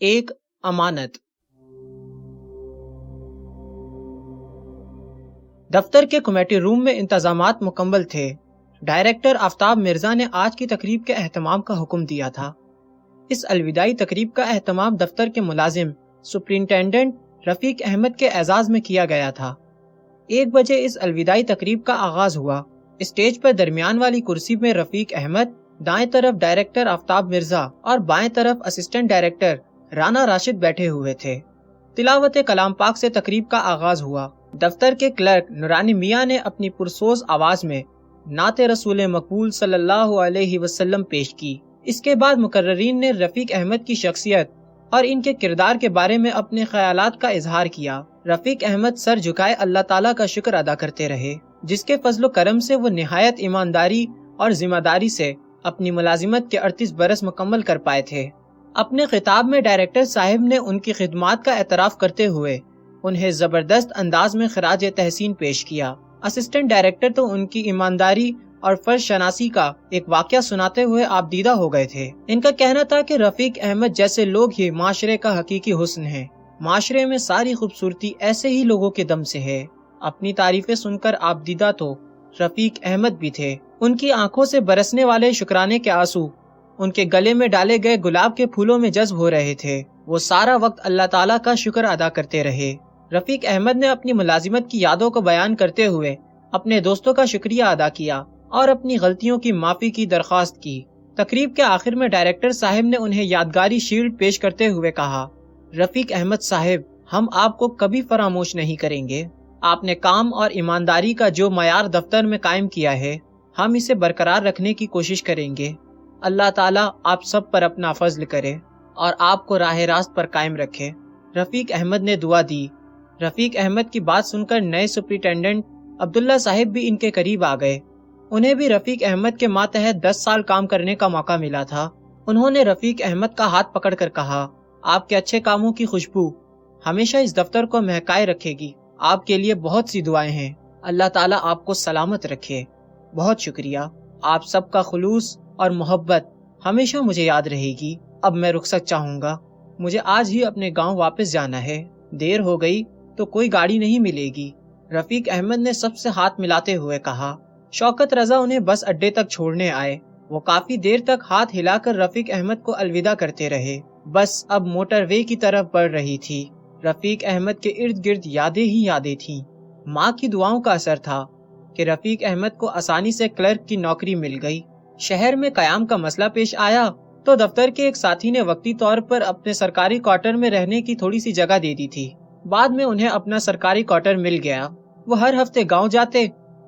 ایک امانت۔ دفتر کے کمیٹی روم میں انتظامات مکمل تھے۔ ڈائریکٹر آفتاب مرزا نے آج کی تقریب کے اہتمام کا حکم دیا تھا۔ اس الوداعی تقریب کا اہتمام دفتر کے ملازم سپرنٹینڈنٹ رفیق احمد کے اعزاز میں کیا گیا تھا۔ 1 بجے اس الوداعی تقریب کا آغاز ہوا۔ اسٹیج پر درمیان والی کرسی میں رفیق احمد، دائیں طرف ڈائریکٹر آفتاب مرزا اور بائیں طرف اسسٹنٹ ڈائریکٹر رانا راشد بیٹھے ہوئے تھے۔ تلاوت کلام پاک سے تقریب کا آغاز ہوا۔ دفتر کے کلرک نورانی میاں نے اپنی پرسوز آواز میں نعت رسول مقبول صلی اللہ علیہ وسلم پیش کی۔ اس کے بعد مقررین نے رفیق احمد کی شخصیت اور ان کے کردار کے بارے میں اپنے خیالات کا اظہار کیا۔ رفیق احمد سر جھکائے اللہ تعالیٰ کا شکر ادا کرتے رہے، جس کے فضل و کرم سے وہ نہایت ایمانداری اور ذمہ داری سے اپنی ملازمت کے 38 برس مکمل کر پائے تھے۔ اپنے خطاب میں ڈائریکٹر صاحب نے ان کی خدمات کا اعتراف کرتے ہوئے انہیں زبردست انداز میں خراج تحسین پیش کیا۔ اسسٹنٹ ڈائریکٹر تو ان کی ایمانداری اور فرض شناسی کا ایک واقعہ سناتے ہوئے آپ دیدہ ہو گئے تھے۔ ان کا کہنا تھا کہ رفیق احمد جیسے لوگ ہی معاشرے کا حقیقی حسن ہے۔ معاشرے میں ساری خوبصورتی ایسے ہی لوگوں کے دم سے ہے۔ اپنی تعریفیں سن کر آپ دیدہ تو رفیق احمد بھی تھے۔ ان کی آنکھوں سے برسنے والے شکرانے کے آنسو ان کے گلے میں ڈالے گئے گلاب کے پھولوں میں جذب ہو رہے تھے۔ وہ سارا وقت اللہ تعالیٰ کا شکر ادا کرتے رہے۔ رفیق احمد نے اپنی ملازمت کی یادوں کو بیان کرتے ہوئے اپنے دوستوں کا شکریہ ادا کیا اور اپنی غلطیوں کی معافی کی درخواست کی۔ تقریب کے آخر میں ڈائریکٹر صاحب نے انہیں یادگاری شیلڈ پیش کرتے ہوئے کہا، رفیق احمد صاحب، ہم آپ کو کبھی فراموش نہیں کریں گے۔ آپ نے کام اور ایمانداری کا جو معیار دفتر میں قائم کیا ہے، ہم اسے برقرار رکھنے کی کوشش کریں گے۔ اللہ تعالیٰ آپ سب پر اپنا فضل کرے اور آپ کو راہ راست پر قائم رکھے۔ رفیق احمد نے دعا دی۔ رفیق احمد کی بات سن کر نئے سپرنٹینڈنٹ عبداللہ صاحب بھی ان کے قریب آ گئے۔ انہیں بھی رفیق احمد کے ماتحت 10 سال کام کرنے کا موقع ملا تھا۔ انہوں نے رفیق احمد کا ہاتھ پکڑ کر کہا، آپ کے اچھے کاموں کی خوشبو ہمیشہ اس دفتر کو مہکائے رکھے گی۔ آپ کے لیے بہت سی دعائیں ہیں۔ اللہ تعالیٰ آپ کو سلامت رکھے۔ بہت شکریہ۔ آپ سب کا خلوص اور محبت ہمیشہ مجھے یاد رہے گی۔ اب میں رخصت چاہوں گا۔ مجھے آج ہی اپنے گاؤں واپس جانا ہے۔ دیر ہو گئی تو کوئی گاڑی نہیں ملے گی۔ رفیق احمد نے سب سے ہاتھ ملاتے ہوئے کہا۔ شوکت رضا انہیں بس اڈے تک چھوڑنے آئے۔ وہ کافی دیر تک ہاتھ ہلا کر رفیق احمد کو الوداع کرتے رہے۔ بس اب موٹر وے کی طرف بڑھ رہی تھی۔ رفیق احمد کے ارد گرد یادیں ہی یادیں تھیں۔ ماں کی دعاؤں کا اثر تھا کہ رفیق احمد کو آسانی سے کلرک کی نوکری مل گئی۔ شہر میں قیام کا مسئلہ پیش آیا تو دفتر کے ایک ساتھی نے وقتی طور پر اپنے سرکاری کوارٹر میں رہنے کی تھوڑی سی جگہ دے دی تھی۔ بعد میں انہیں اپنا سرکاری کوارٹر مل گیا۔ وہ ہر ہفتے گاؤں جاتے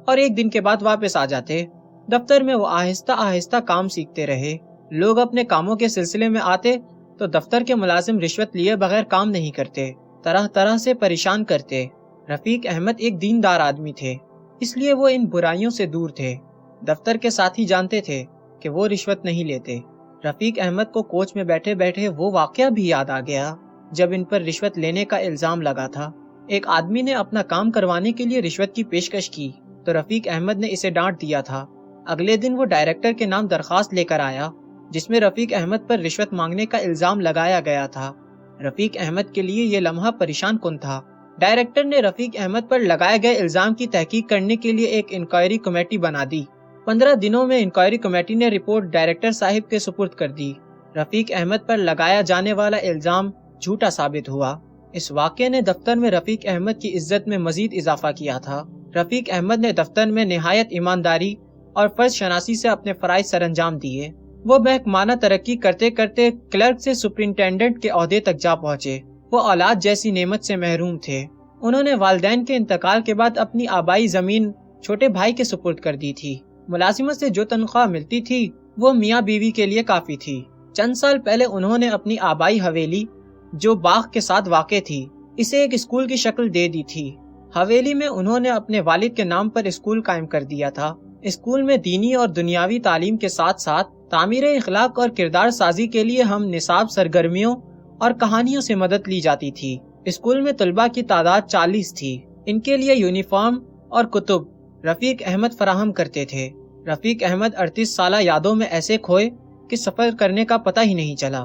اور 1 دن کے بعد واپس آ جاتے۔ دفتر میں وہ آہستہ آہستہ کام سیکھتے رہے۔ لوگ اپنے کاموں کے سلسلے میں آتے تو دفتر کے ملازم رشوت لیے بغیر کام نہیں کرتے، طرح طرح سے پریشان کرتے۔ رفیق احمد ایک دیندار آدمی تھے، اس لیے وہ ان برائیوں سے دور تھے۔ دفتر کے ساتھی جانتے تھے کہ وہ رشوت نہیں لیتے۔ رفیق احمد کو کوچ میں بیٹھے بیٹھے وہ واقعہ بھی یاد آ گیا جب ان پر رشوت لینے کا الزام لگا تھا۔ ایک آدمی نے اپنا کام کروانے کے لیے رشوت کی پیشکش کی تو رفیق احمد نے اسے ڈانٹ دیا تھا۔ اگلے دن وہ ڈائریکٹر کے نام درخواست لے کر آیا جس میں رفیق احمد پر رشوت مانگنے کا الزام لگایا گیا تھا۔ رفیق احمد کے لیے یہ لمحہ پریشان کن تھا۔ ڈائریکٹر نے رفیق احمد پر لگائے گئے الزام کی تحقیق کرنے کے لیے ایک انکوائری کمیٹی بنا دی۔ 15 دنوں میں انکوائری کمیٹی نے رپورٹ ڈائریکٹر صاحب کے سپرد کر دی۔ رفیق احمد پر لگایا جانے والا الزام جھوٹا ثابت ہوا۔ اس واقعے نے دفتر میں رفیق احمد کی عزت میں مزید اضافہ کیا تھا۔ رفیق احمد نے دفتر میں نہایت ایمانداری اور فرض شناسی سے اپنے فرائض سر انجام دیے۔ وہ محکمانہ ترقی کرتے کرتے کلرک سے سپرنٹینڈنٹ کے عہدے تک جا پہنچے۔ وہ اولاد جیسی نعمت سے محروم تھے۔ انہوں نے والدین کے انتقال کے بعد اپنی آبائی زمین چھوٹے بھائی کے سپرد کر دی تھی۔ ملازمت سے جو تنخواہ ملتی تھی وہ میاں بیوی کے لیے کافی تھی۔ چند سال پہلے انہوں نے اپنی آبائی حویلی جو باغ کے ساتھ واقع تھی اسے ایک اسکول کی شکل دے دی تھی۔ حویلی میں انہوں نے اپنے والد کے نام پر اسکول قائم کر دیا تھا۔ اسکول میں دینی اور دنیاوی تعلیم کے ساتھ ساتھ تعمیر اخلاق اور کردار سازی کے لیے ہم نصاب سرگرمیوں اور کہانیوں سے مدد لی جاتی تھی۔ اسکول میں طلباء کی تعداد 40 تھی۔ ان کے لیے یونیفارم اور کتب رفیق احمد فراہم کرتے تھے۔ رفیق احمد 38 سالہ یادوں میں ایسے کھوئے کہ سفر کرنے کا پتہ ہی نہیں چلا۔